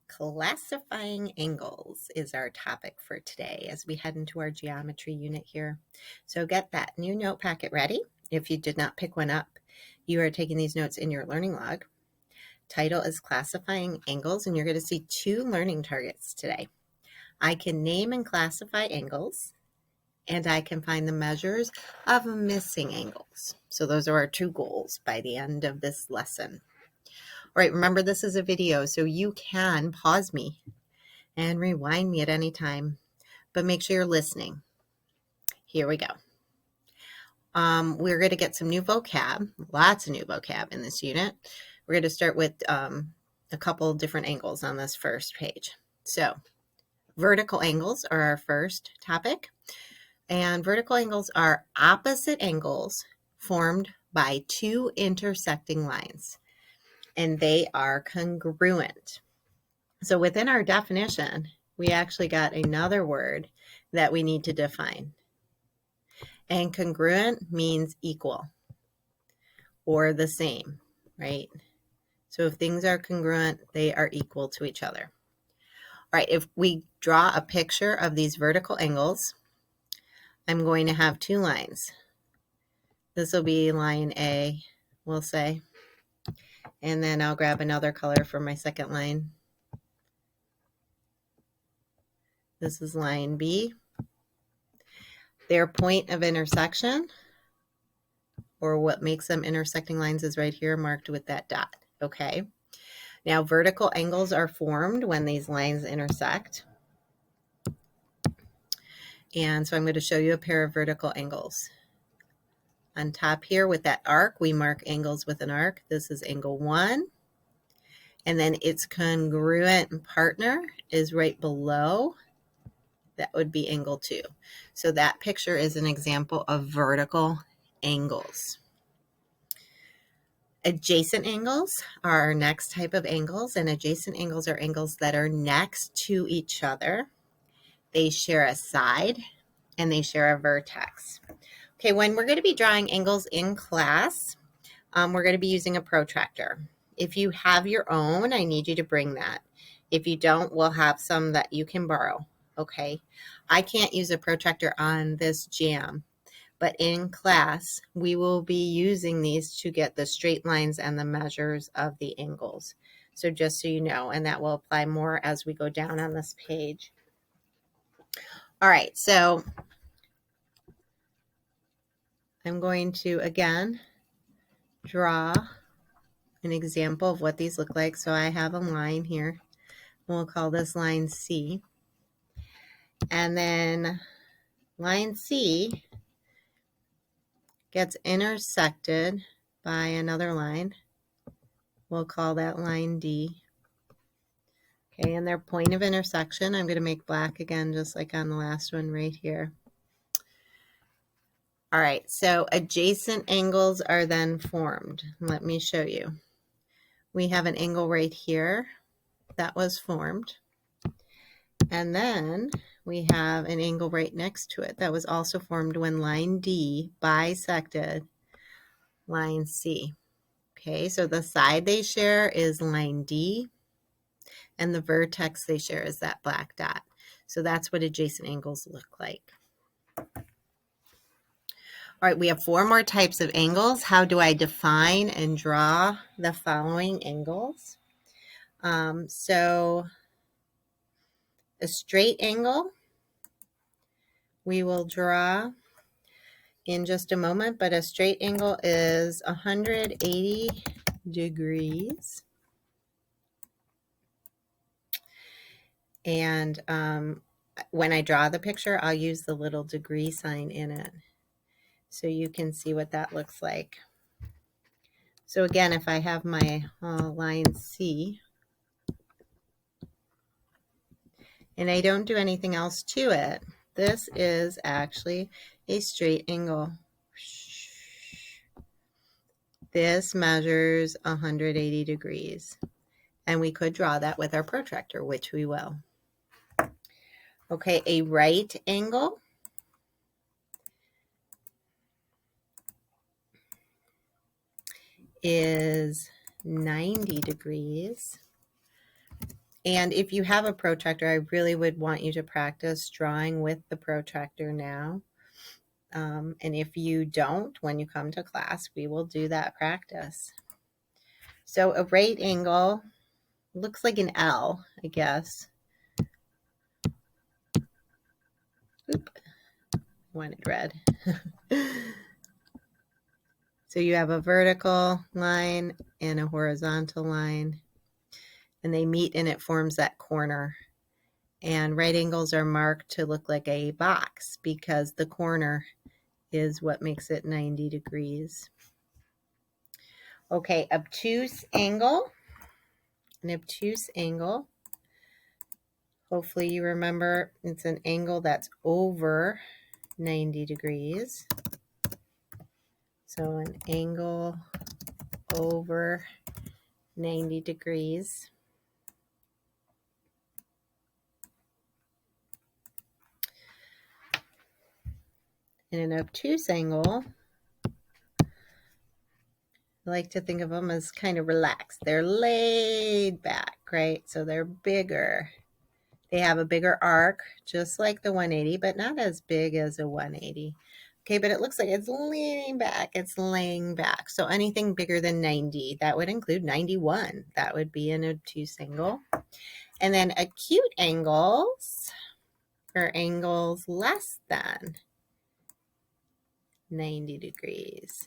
Classifying angles is our topic for today as we head into our geometry unit here. So get that new note packet ready. If you did not pick one up, you are taking these notes in your learning log. Title is Classifying Angles, and you're going to see two learning targets today. I can name and classify angles, and I can find the measures of missing angles. So those are our two goals by the end of this lesson. All right, remember this is a video, so you can pause me and rewind me at any time, but make sure you're listening. Here we go. We're going to get some new vocab, lots of new vocab in this unit. We're going to start with a couple different angles on this first page. So vertical angles are our first topic, and vertical angles are opposite angles formed by two intersecting lines, and they are congruent. So within our definition, we actually got another word that we need to define. And congruent means equal or the same, right? So if things are congruent, they are equal to each other. All right, if we draw a picture of these vertical angles, I'm going to have two lines. This will be line A, we'll say. And then I'll grab another color for my second line. This is line B. Their point of intersection, or what makes them intersecting lines, is right here marked with that dot, okay? Now, vertical angles are formed when these lines intersect. And so I'm going to show you a pair of vertical angles. On top here with that arc, we mark angles with an arc. This is angle 1. And then its congruent partner is right below. That would be angle 2. So that picture is an example of vertical angles. Adjacent angles are our next type of angles, and adjacent angles are angles that are next to each other. They share a side and they share a vertex. Okay, when we're going to be drawing angles in class, we're going to be using a protractor. If you have your own, I need you to bring that. If you don't, we'll have some that you can borrow, okay? I can't use a protractor on this jam, but in class, we will be using these to get the straight lines and the measures of the angles. So just so you know, and that will apply more as we go down on this page. All right, so I'm going to, again, draw an example of what these look like. So I have a line here. We'll call this line C. And then line C gets intersected by another line. We'll call that line D. Okay, and their point of intersection, I'm going to make black again, just like on the last one right here. All right, so adjacent angles are then formed. Let me show you. We have an angle right here that was formed. And then we have an angle right next to it that was also formed when line D bisected line C. Okay, so the side they share is line D, and the vertex they share is that black dot. So that's what adjacent angles look like. All right, we have 4 more types of angles. How do I define and draw the following angles? So a straight angle, we will draw in just a moment, but a straight angle is 180 degrees. And when I draw the picture, I'll use the little degree sign in it so you can see what that looks like. So again, if I have my line C, and I don't do anything else to it, this is actually a straight angle. This measures 180 degrees. And we could draw that with our protractor, which we will. Okay, a right angle is 90 degrees. And if you have a protractor, I really would want you to practice drawing with the protractor now. And if you don't, when you come to class, we will do that practice. So a right angle looks like an L, I guess. Oop, wanted red. So you have a vertical line and a horizontal line, and they meet and it forms that corner. And right angles are marked to look like a box because the corner is what makes it 90 degrees. Okay, obtuse angle. An obtuse angle. Hopefully you remember it's an angle that's over 90 degrees. So an angle over 90 degrees. And an obtuse angle, I like to think of them as kind of relaxed. They're laid back, right? So they're bigger. They have a bigger arc, just like the 180, but not as big as a 180. Okay, but it looks like it's leaning back. It's laying back. So anything bigger than 90, that would include 91. That would be an obtuse angle. And then acute angles are angles less than 90 degrees.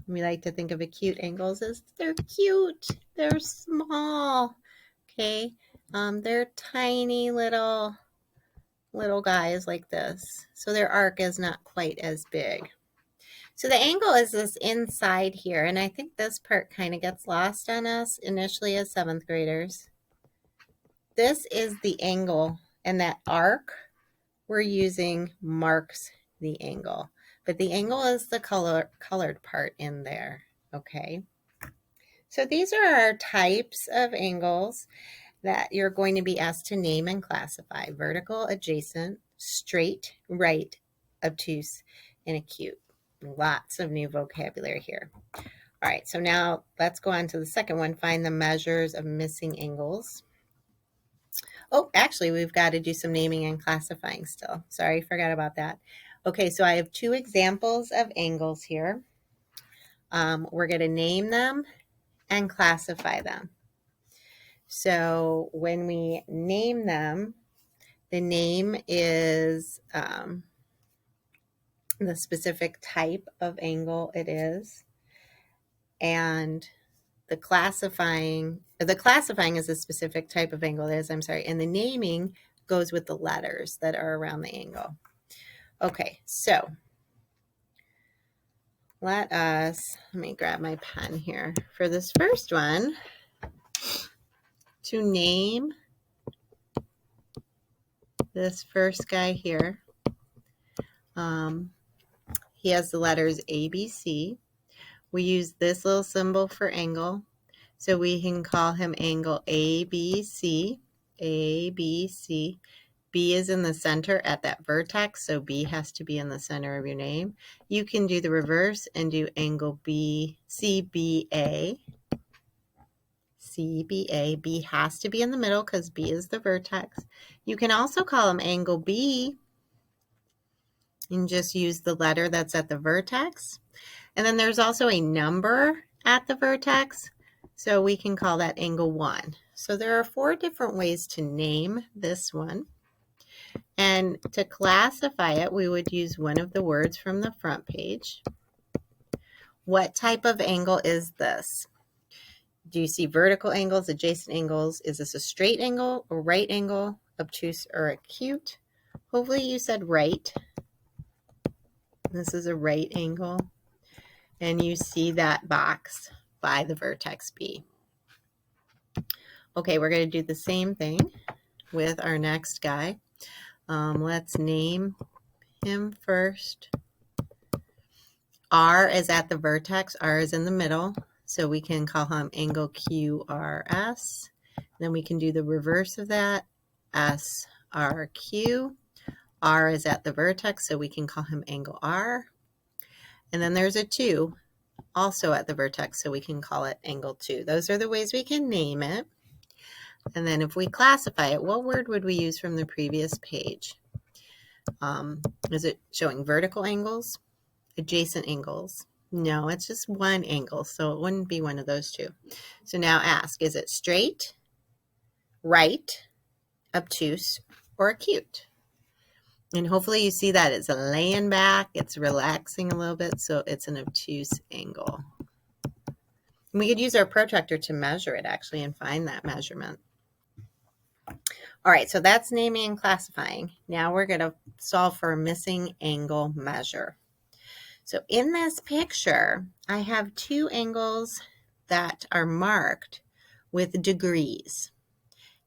We like to think of acute angles as they're cute, they're small, okay? They're tiny little guys like this. So their arc is not quite as big. So the angle is this inside here, and I think this part kind of gets lost on us initially as 7th graders. This is the angle, and that arc we're using marks the angle. But the angle is the colored part in there, okay? So these are our types of angles that you're going to be asked to name and classify: vertical, adjacent, straight, right, obtuse, and acute. Lots of new vocabulary here. All right, so now let's go on to the second one, find the measures of missing angles. Oh, actually, we've got to do some naming and classifying still. Sorry, forgot about that. Okay, so I have 2 examples of angles here. We're going to name them and classify them. So when we name them, the name is the specific type of angle it is, and the classifying is the specific type of angle it is, and the naming goes with the letters that are around the angle. Okay, so let me grab my pen here for this first one to name this first guy here. He has the letters A, B, C. We use this little symbol for angle, so we can call him angle ABC. ABC. B is in the center at that vertex, so B has to be in the center of your name. You can do the reverse and do angle CBA. CBA. B has to be in the middle because B is the vertex. You can also call him angle B and just use the letter that's at the vertex. And then there's also a number at the vertex, so we can call that angle 1. So there are 4 different ways to name this one. And to classify it, we would use one of the words from the front page. What type of angle is this? Do you see vertical angles, adjacent angles? Is this a straight angle, a right angle, obtuse, or acute? Hopefully you said right. This is a right angle. And you see that box by the vertex B. Okay, we're going to do the same thing with our next guy. Let's name him first. R is at the vertex. R is in the middle, so we can call him angle QRS. Then we can do the reverse of that, SRQ. R is at the vertex, so we can call him angle R. And then there's a 2 also at the vertex, so we can call it angle 2. Those are the ways we can name it. And then if we classify it, what word would we use from the previous page? Is it showing vertical angles, adjacent angles? No, it's just one angle, so it wouldn't be one of those two. So now ask, is it straight, right, obtuse, or acute? And hopefully you see that it's laying back, it's relaxing a little bit, so it's an obtuse angle. And we could use our protractor to measure it actually and find that measurement. All right, so that's naming and classifying. Now we're going to solve for a missing angle measure. So in this picture, I have 2 angles that are marked with degrees.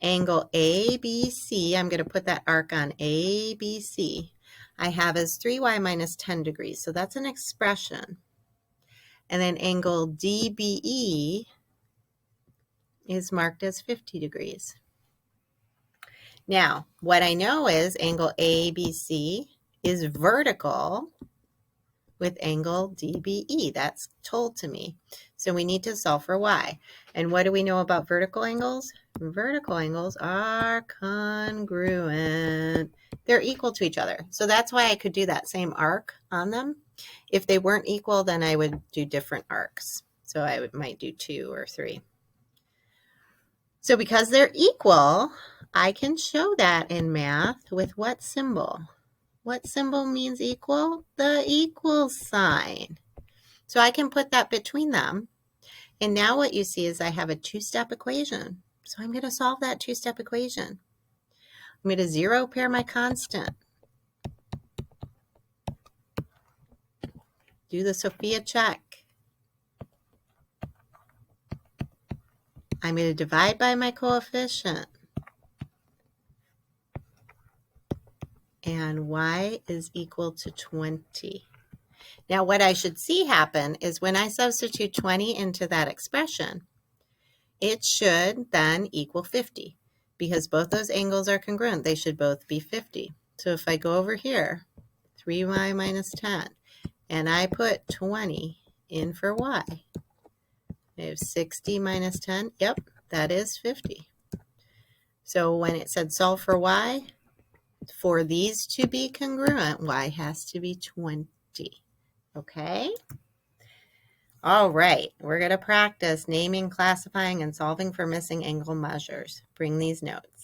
Angle ABC, I'm going to put that arc on ABC, I have as 3y minus 10 degrees. So that's an expression. And then angle DBE is marked as 50 degrees. Now, what I know is angle ABC is vertical with angle DBE. That's told to me. So we need to solve for y. And what do we know about vertical angles? Vertical angles are congruent. They're equal to each other. So that's why I could do that same arc on them. If they weren't equal, then I would do different arcs. So I might do 2 or 3. So because they're equal, I can show that in math with what symbol? What symbol means equal? The equal sign. So I can put that between them. And now what you see is I have a 2-step equation. So I'm going to solve that 2-step equation. I'm going to 0 pair my constant. Do the Sophia check. I'm going to divide by my coefficient. And y is equal to 20. Now what I should see happen is when I substitute 20 into that expression, it should then equal 50 because both those angles are congruent. They should both be 50. So if I go over here, 3y minus 10, and I put 20 in for y, I have 60 minus 10. Yep, that is 50. So when it said solve for y, for these to be congruent, y has to be 20. Okay? All right, we're going to practice naming, classifying, and solving for missing angle measures. Bring these notes.